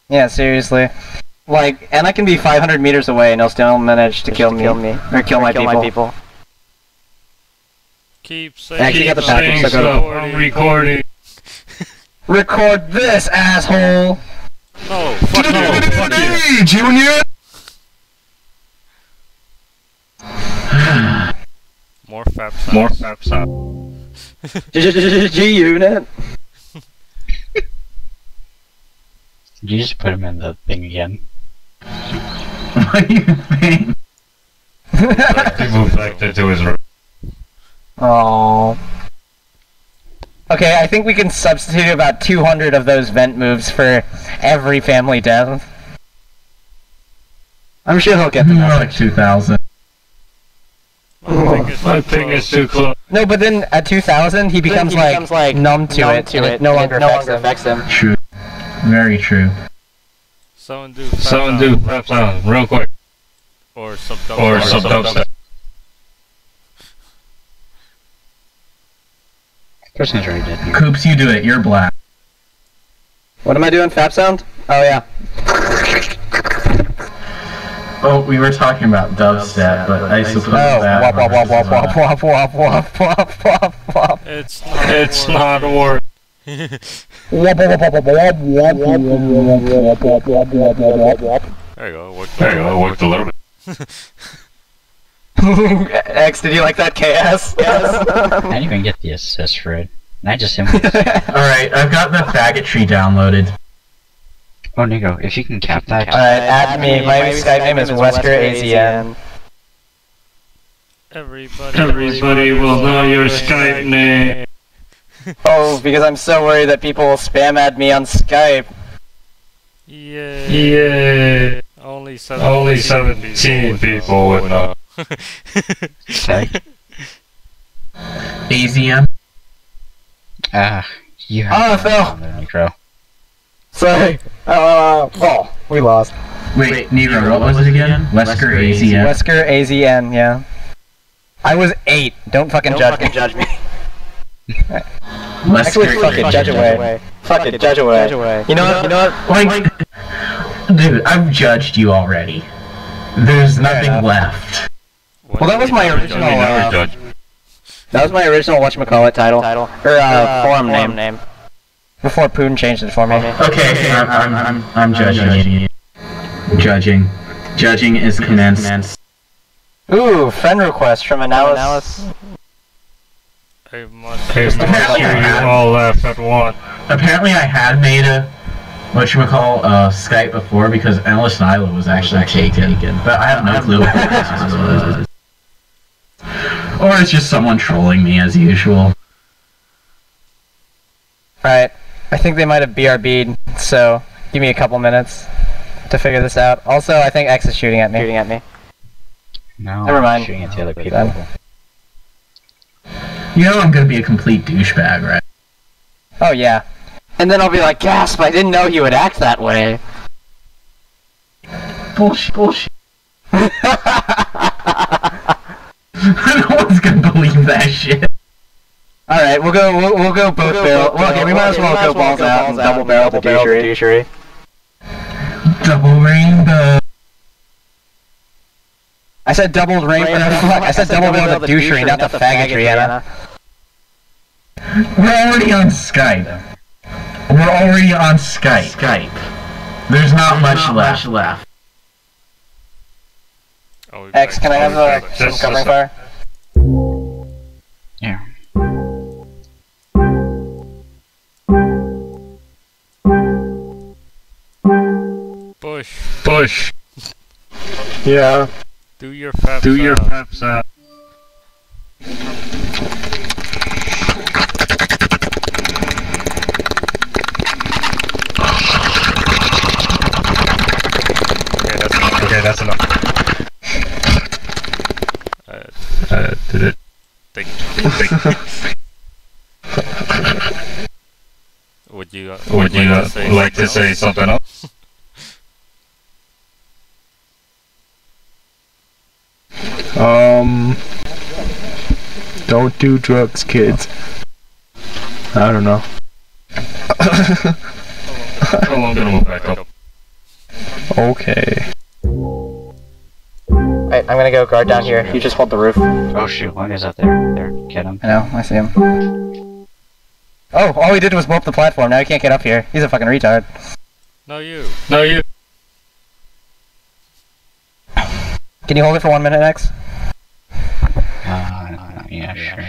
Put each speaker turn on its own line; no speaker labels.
Yeah, seriously. Like, and I can be 500 meters away and he'll still manage to kill me. Or kill my people.
Keep saying,
Actually, got the package, so
I'm recording.
Record this, asshole!
No, fuck you. Fuck you.
Hey, Junior!
More fap sound.
G-Unit!
Did you just put him in the thing again?
What do you think?
He moved back into his room.
Aww. Okay, I think we can substitute about 200 of those vent moves for every family death. I'm sure he'll get the
More
message.
like 2,000.
My thing is too close.
No, but then at 2,000, he becomes, like numb to it, and it no longer affects him.
True. Very true.
Someone do fap sound real quick. Or some dubstep.
Person's already dead here.
Coops, you do it. You're black.
What am I doing? Fap sound? Oh, yeah.
Oh, we were talking about dubstep, but I suppose that...
wop wop wop wop wop wop wop wop wop wop wop.
It's not a word.
Wop wop wop wop wop wop wop wop wop wop wop.
There you go, it worked a little bit.
X, did you like that KS?
I didn't even get the assist for it. And I just simply...
Alright, I've got the faggotry downloaded.
Oh, Nico, if you can cap that...
Add me. My Skype name is Wesker AZN.
Everybody will know your Skype name.
Oh, because I'm so worried that people will spam add me on Skype.
Yeah. Only 17 people would know.
Say?
AZM?
You
Oh, I
have
fell.
there, Nico.
Sorry. Oh, we lost.
Wait, Negro, what was it again? Wesker AZM?
Wesker AZN, yeah. I was 8. Don't fucking judge me. Actually, fuck it, judge away. Fuck it, judge away. You know what?
Like, dude, I've judged you already. There's nothing left.
Well, that was my original, that was my original whatchamacallit title. Or, forum name. Before Poon changed it for me.
Okay, I'm judging. Judging is commenced.
Ooh, friend request from Analysis.
I must hear you all laugh at one.
Apparently I had made a Skype before because Alice Nyla was actually taken, but I have no clue what this was. Or it's just someone trolling me as usual.
Right. I think they might have BRB'd, so give me a couple minutes to figure this out. Also, I think X is shooting at me.
No,
Never mind.
I'm shooting at the other people.
Then.
You know I'm gonna be a complete douchebag, right?
Oh, yeah. And then I'll be like, gasp, I didn't know he would act that way.
Bullshit. No one's gonna believe that shit.
Alright, we'll go both barrel. Well, okay, we might as well go balls out and double barrel the douchery.
Double rainbow.
I said double rainbow. I said double barrel the douchery, not the faggotry, Anna.
We're already on Skype. There's not much left.
X, can I have some covering fire?
Yeah.
Push.
Yeah.
Do your fap sound. Okay, that's enough. Did it? Thank you. Would you like to say something else?
Don't do drugs, kids. I don't know.
I'm gonna move back up.
Okay. Alright, I'm gonna go guard down here. You just hold the roof.
Oh shoot, one guy's out there. There, get him.
I know, I see him. Oh, all he did was blow up the platform. Now he can't get up here. He's a fucking retard.
No, you. No, you.
Can you hold it for 1 minute, X?
Yeah, sure.